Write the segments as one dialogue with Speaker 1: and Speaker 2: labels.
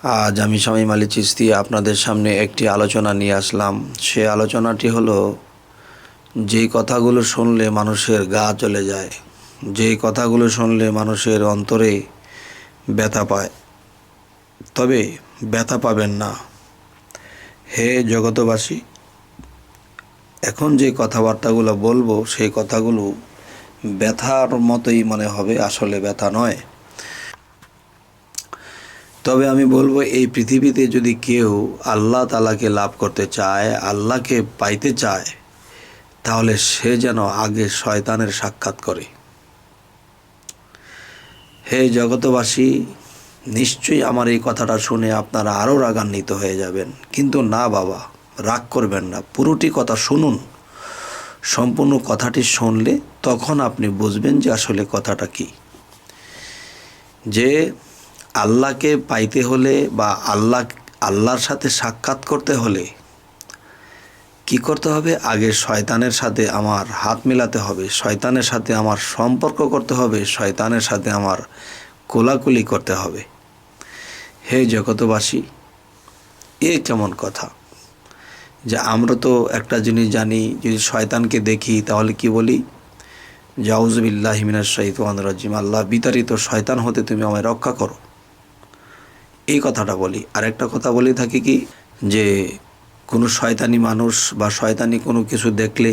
Speaker 1: আজ আমি শামীম আলী চিশতি আপনাদের সামনে একটি আলোচনা নিয়ে আসলাম। সে আলোচনাটি হলো, যেই কথাগুলো শুনলে মানুষের গা জ্বলে যায়, যেই কথাগুলো শুনলে মানুষের অন্তরে ব্যথা পায়। তবে ব্যথা পাবেন না হে জগতবাসী। এখন যে কথাবার্তাগুলো বলবো সেই কথাগুলো ব্যথার মতোই মনে হবে, আসলে ব্যথা নয়। তবে আমি বলবো, এই পৃথিবীতে যদি কেউ আল্লাহ তাআলাকে লাভ করতে চায়, আল্লাহকে পাইতে চায়, তাহলে সে যেন আগে শয়তানের সাক্ষাৎ করে। হে জগতবাসী, নিশ্চয়ই আমার এই কথাটা শুনে আপনারা আরও রাগান্বিত হয়ে যাবেন, কিন্তু না বাবা, রাগ করবেন না, পুরোটি কথা শুনুন। সম্পূর্ণ কথাটি শুনলে তখন আপনি বুঝবেন যে আসলে কথাটা কি। যে আল্লাহকে পাইতে হলে বা আল্লাহর সাথে সাক্ষাৎ করতে হলে কি করতে হবে? আগে শয়তানের সাথে আমার হাত মেলাতে হবে, শয়তানের সাথে আমার সম্পর্ক করতে হবে, শয়তানের সাথে আমার কোলাকুলি করতে হবে। হে জগতবাসী, এ কেমন কথা? যে আমরা তো একটা জিনিস জানি, যদি শয়তানকে দেখি তাহলে কি বলি? আউযু বিল্লাহি মিনাশ শাইতানির রাজিম, আল্লাহ বিতাড়িত শয়তান হতে তুমি আমায় রক্ষা করো, এই কথাটা বলি। আর একটা কথা বলে থাকি কি, যে কোনো শয়তানি মানুষ বা শয়তানি কোনো কিছু দেখলে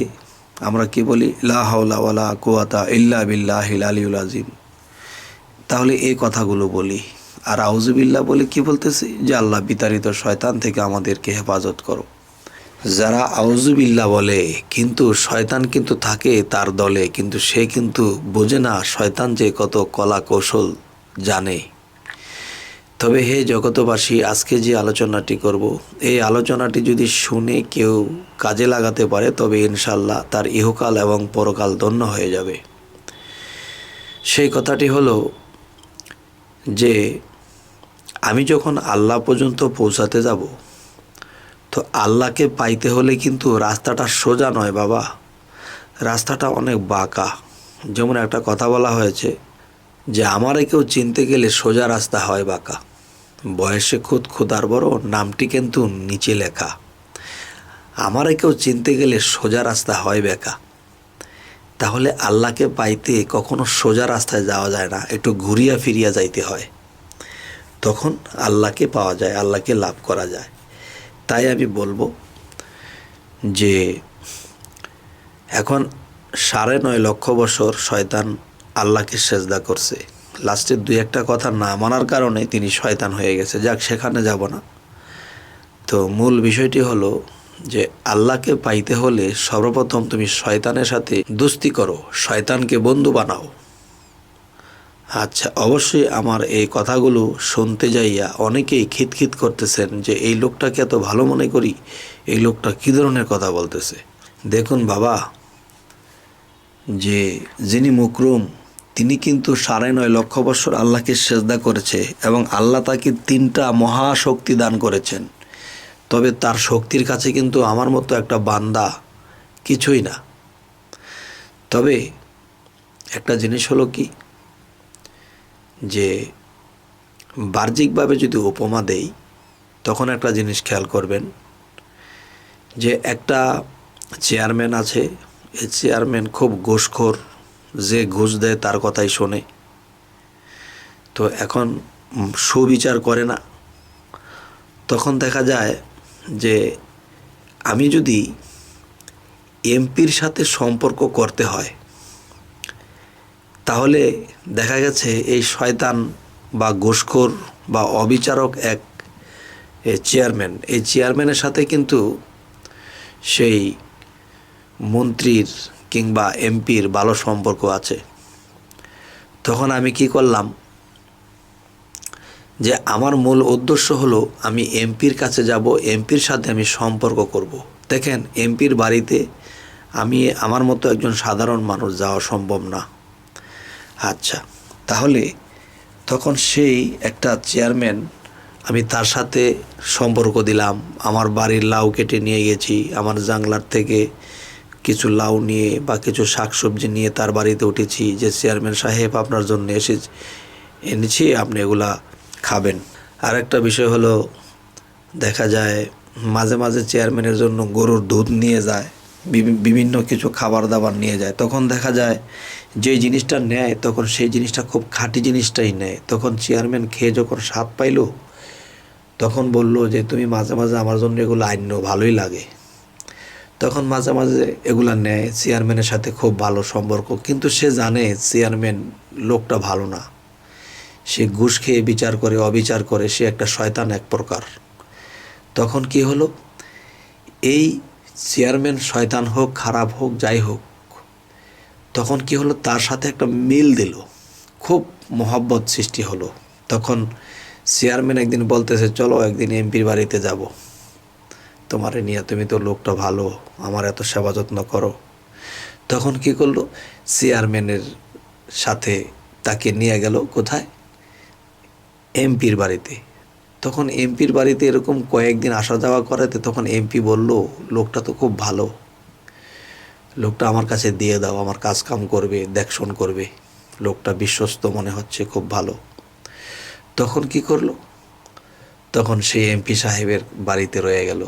Speaker 1: আমরা কি বলি? লা হাওলা ওয়ালা কুওয়াতা ইল্লা বিল্লাহিল আলিয়্যিল আযীম। তাহলে এই কথাগুলো বলি। আর আউযু বিল্লাহ বলে কি বলতেছি? যে আল্লাহ বিতাড়িত শয়তান থেকে আমাদেরকে হেফাজত করো। যারা আউযু বিল্লাহ বলে কিন্তু শয়তান কিন্তু থাকে তার দলে, কিন্তু সে কিন্তু বোঝে না শয়তান যে কত কলা কৌশল জানে। তবে হে জগতবাসী, আজকে যে আলোচনাটি করব, এই আলোচনাটি যদি শুনে কেউ কাজে লাগাতে পারে তবে ইনশাল্লাহ তার ইহকাল এবং পরকাল ধন্য হয়ে যাবে। সেই কথাটি হলো যে আমি যখন আল্লাহ পর্যন্ত পৌঁছাতে যাব, তো আল্লাহকে পাইতে হলে কিন্তু রাস্তাটা সোজা নয় বাবা, রাস্তাটা অনেক বাঁকা। যেমন একটা কথা বলা হয়েছে যে আমারে কেউ চিনতে গেলে সোজা রাস্তা হয় বাঁকা, বয়সে খুদ খুদার বড়, নামটি কিন্তু নিচে লেখা। আমারে কেউ চিনতে গেলে সোজা রাস্তা হয় বেঁকা। তাহলে আল্লাহকে পাইতে কখনো সোজা রাস্তায় যাওয়া যায় না, একটু ঘুরিয়া ফিরিয়া যাইতে হয়, তখন আল্লাহকে পাওয়া যায়, আল্লাহকে লাভ করা যায়। তাই আমি বলবো যে এখন 9.5 লক্ষ বছর শয়তান আল্লাহকে সেজদা করছে, লাস্টের 2-1টা কথা না মানার কারণে তিনি শয়তান হয়ে গেছে। যাক, সেখানে যাব না। তো মূল বিষয়টি হলো যে আল্লাহকে পাইতে হলে সর্বপ্রথম তুমি শয়তানের সাথে দোস্তি করো, শয়তানকে বন্ধু বানাও। আচ্ছা, অবশ্যই আমার এই কথাগুলো শুনতে যাইয়া অনেকেই খিতখিত করতেছেন যে এই লোকটাকে এত ভালো মনে করি, এই লোকটা কী ধরনের কথা বলতেছে। দেখুন বাবা, যে যিনি মুকরুম তিনি কিন্তু 9.5 লক্ষ বছর আল্লাহকে সেজদা করেছে এবং আল্লাহ তাকে 3টা মহাশক্তি দান করেছেন। তবে তার শক্তির কাছে কিন্তু আমার মতো একটা বান্দা কিছুই না। তবে একটা জিনিস হলো কি, যে বাহ্যিকভাবে যদি উপমা দেই তখন একটা জিনিস খেয়াল করবেন, যে একটা চেয়ারম্যান আছে, এই চেয়ারম্যান খুব ঘুষখোর, যে ঘুষ দেয় তার কথাই শোনে। তো এখন সুবিচার করে না। তখন দেখা যায় যে আমি যদি এমপির সাথে সম্পর্ক করতে হয়, তাহলে দেখা গেছে এই শয়তান বা ঘুষখোর বা অবিচারক এক চেয়ারম্যান, এই চেয়ারম্যানের সাথে কিন্তু সেই মন্ত্রীর কিংবা এমপির ভালো সম্পর্ক আছে। তখন আমি কি করলাম, যে আমার মূল উদ্দেশ্য হলো আমি এমপির কাছে যাব, এমপির সাথে আমি সম্পর্ক করব। দেখেন, এমপির বাড়িতে আমি আমার মতো একজন সাধারণ মানুষ যাওয়া সম্ভব না। আচ্ছা, তাহলে তখন সেই একটা চেয়ারম্যান, আমি তার সাথে সম্পর্ক দিলাম, আমার বাড়ির লাউ কেটে নিয়ে গেছি, আমার জাংলার থেকে কিছু লাউ নিয়ে বা কিছু শাকসবজি নিয়ে তার বাড়িতে উঠেছি, যে চেয়ারম্যান সাহেব আপনার জন্য এনেছি, আপনি এগুলা খাবেন। আরেকটা বিষয় হলো, দেখা যায় মাঝে মাঝে চেয়ারম্যানের জন্য গরুর দুধ নিয়ে যায়, বিভিন্ন কিছু খাবার দাবার নিয়ে যায়। তখন দেখা যায় যে জিনিসটা নেয় তখন সেই জিনিসটা খুব খাঁটি জিনিসটাই নেয়। তখন চেয়ারম্যান খেয়ে যখন স্বাদ পাইল, তখন বলল যে তুমি মাঝে মাঝে আমার জন্য এগুলো আইনো, ভালোই লাগে। তখন মাঝে মাঝে এগুলা নেয়, চেয়ারম্যানের সাথে খুব ভালো সম্পর্ক। কিন্তু সে জানে চেয়ারম্যান লোকটা ভালো না, সে ঘুষ খেয়ে বিচার করে, অবিচার করে, সে একটা শয়তান এক প্রকার। তখন কি হলো, এই চেয়ারম্যান শয়তান হোক, খারাপ হোক, যাই হোক, তখন কি হলো, তার সাথে একটা মিল দিল, খুব মহব্বত সৃষ্টি হলো। তখন চেয়ারম্যান একদিন বলতেছে, চলো একদিন এমপির বাড়িতে যাব তোমারে নিয়ে, তুমি তো লোকটা ভালো, আমার এত সেবা যত্ন করো। তখন কি করলো, চেয়ারম্যানের সাথে তাকে নিয়ে গেল কোথায়, এমপির বাড়িতে। তখন এমপির বাড়িতে এরকম কয়েকদিন আসা যাওয়া করাতে তখন এমপি বলল, লোকটা তো খুব ভালো, লোকটা আমার কাছে দিয়ে দাও, আমার কাজ কাম করবে, দেখশন করবে, লোকটা বিশ্বস্ত মনে হচ্ছে, খুব ভালো। তখন কি করলো, তখন সেই এমপি সাহেবের বাড়িতে রয়ে গেল।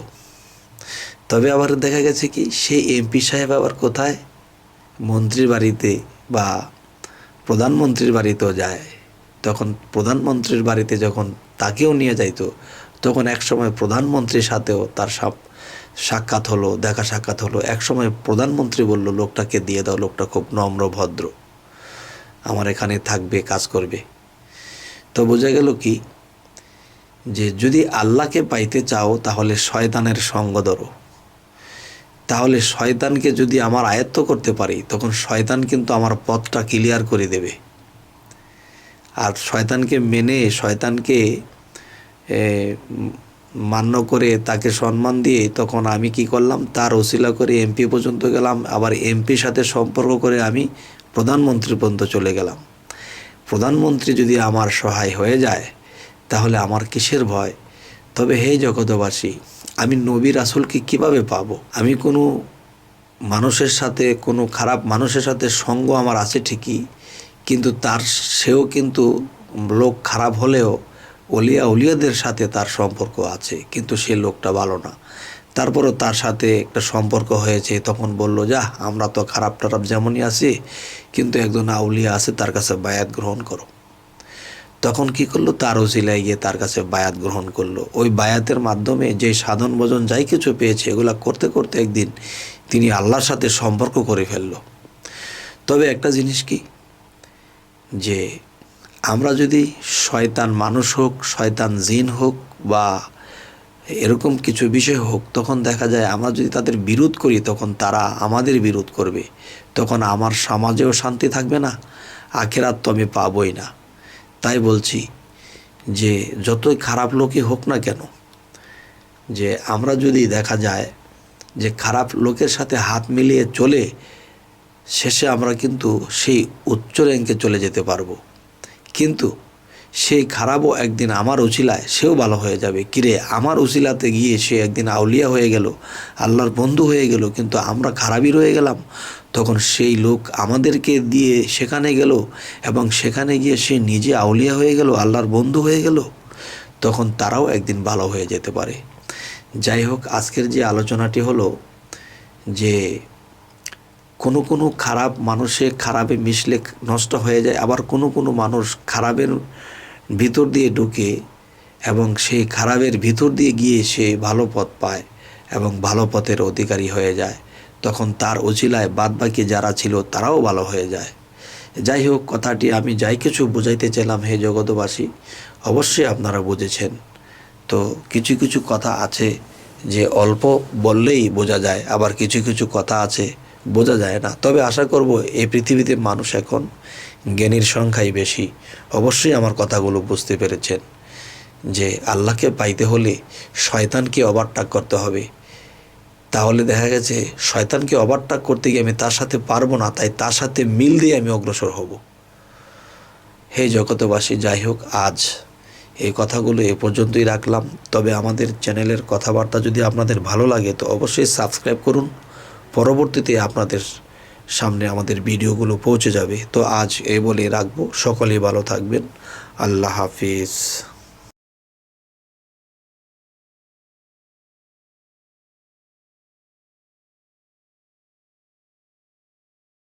Speaker 1: তবে আবার দেখা গেছে কি, সেই এমপি সাহেব আবার কোথায়, মন্ত্রীর বাড়িতে বা প্রধানমন্ত্রীর বাড়িতেও যায়। তখন প্রধানমন্ত্রীর বাড়িতে যখন তাকেও নিয়ে যাইতো, তখন একসময় প্রধানমন্ত্রীর সাথেও তার সাক্ষাৎ হলো, দেখা সাক্ষাৎ হলো। একসময় প্রধানমন্ত্রী বলল, লোকটাকে দিয়ে দাও, লোকটা খুব নম্র ভদ্র, আমার এখানে থাকবে, কাজ করবে। তো বোঝা গেল কি, যে যদি আল্লাহকে পাইতে চাও তাহলে শয়তানের সঙ্গ ধরো। তাহলে শয়তানকে যদি আমার আয়ত্ত করতে পারি, তখন শয়তান কিন্তু আমার পথটা ক্লিয়ার করে দেবে। আর শয়তানকে মেনে, শয়তানকে মান্য করে, তাকে সম্মান দিয়ে, তখন আমি কি করলাম, তার ওসিলা করে এমপি পর্যন্ত গেলাম, আবার এমপির সাথে সম্পর্ক করে আমি প্রধানমন্ত্রী পর্যন্ত চলে গেলাম। প্রধানমন্ত্রী যদি আমার সহায় হয়ে যায়, তাহলে আমার কিসের ভয়? তবে হে জগতবাসী, আমি নবী রাসূলকে কিভাবে পাবো? আমি কোনো মানুষের সাথে, কোনো খারাপ মানুষের সাথে সঙ্গ আমার আছে ঠিকই, কিন্তু সেও কিন্তু লোক খারাপ হলেও উলিয়াদের সাথে তার সম্পর্ক আছে, কিন্তু সে লোকটা ভালো না। তারপরও তার সাথে একটা সম্পর্ক হয়েছে, তখন বলল, যা আমরা তো খারাপ টারাপ যেমনই আছি, কিন্তু একজন আউলিয়া আছে, তার কাছে বায়াত গ্রহণ করো। তখন কি করলো, তার ওসিলায় গিয়ে তার কাছে বায়াত গ্রহণ করলো। ওই বায়াতের মাধ্যমে যে সাধন ভজন যাই কিছু পেয়েছে, এগুলা করতে করতে একদিন তিনি আল্লাহর সাথে সম্পর্ক করে ফেলল। তবে একটা জিনিস কি, যে আমরা যদি শয়তান মানুষ হোক, শয়তান জিন হোক, বা এরকম কিছু বিষয় হোক, তখন দেখা যায় আমরা যদি তাদের বিরোধ করি, তখন তারা আমাদের বিরোধ করবে। তখন আমার সমাজেও শান্তি থাকবে না, আখিরাত তো আমি পাবই না। তাই বলছি যে যতই খারাপ লোকই হোক না কেন, যে আমরা যদি দেখা যায় যে খারাপ লোকের সাথে হাত মিলিয়ে চলে, শেষে আমরা কিন্তু সেই উচ্চ র্যাঙ্কে চলে যেতে পারবো। কিন্তু সেই খারাপও একদিন আমার উছিলায় সেও ভালো হয়ে যাবে। কিরে, আমার উছিলাতে গিয়ে সে একদিন আউলিয়া হয়ে গেল, আল্লাহর বন্ধু হয়ে গেল, কিন্তু আমরা খারাপই রয়ে গেলাম। তখন সেই লোক আমাদেরকে দিয়ে সেখানে গেল, এবং সেখানে গিয়ে সে নিজে আউলিয়া হয়ে গেল, আল্লাহর বন্ধু হয়ে গেল, তখন তারাও একদিন ভালো হয়ে যেতে পারে। যাই হোক, আজকের যে আলোচনাটি হলো, যে কোনো কোনো খারাপ মানুষে খারাপে মিশলে নষ্ট হয়ে যায়, আবার কোনো কোনো মানুষ খারাপের ভিতর দিয়ে ঢুকে এবং সেই খারাপের ভিতর দিয়ে গিয়ে সে ভালো পথ পায় এবং ভালো পথের অধিকারী হয়ে যায়। তখন তার উছিলায় বাদবাকি যারা ছিল তারাও ভালো হয়ে যায়। যাই হোক, কথাটি আমি যাই কিছু বোঝাইতে চাইলাম, হে জগতবাসী, অবশ্যই আপনারা বুঝেছেন। তো কিছু কিছু কথা আছে যে অল্প বললেই বোঝা যায়, আবার কিছু কিছু কথা আছে বোঝা যায় না। তবে আশা করব এই পৃথিবীতে মানুষ এখন জ্ঞানীর সংখ্যাই বেশি। অবশ্যই আমার কথাগুলো বুঝতে পেরেছেন যে আল্লাহকে পাইতে হলে শয়তানকে ওভারটেক করতে হবে। তাহলে দেখা গেছে শয়তানকে ওভারটেক করতে গিয়ে আমি তার সাথে পারবো না, তাই তার সাথে মিল দিয়ে আমি অগ্রসর হব। হে জগতবাসী, যাই হোক, আজ এই কথাগুলো এ পর্যন্তই রাখলাম। তবে আমাদের চ্যানেলের কথাবার্তা যদি আপনাদের ভালো লাগে তো অবশ্যই সাবস্ক্রাইব করুন, পরবর্তীতে আপনাদের সামনে আমাদের ভিডিওগুলো পৌঁছে যাবে। তো আজ এই বলে রাখবো, সকলেই ভালো থাকবেন। আল্লাহ হাফিজ।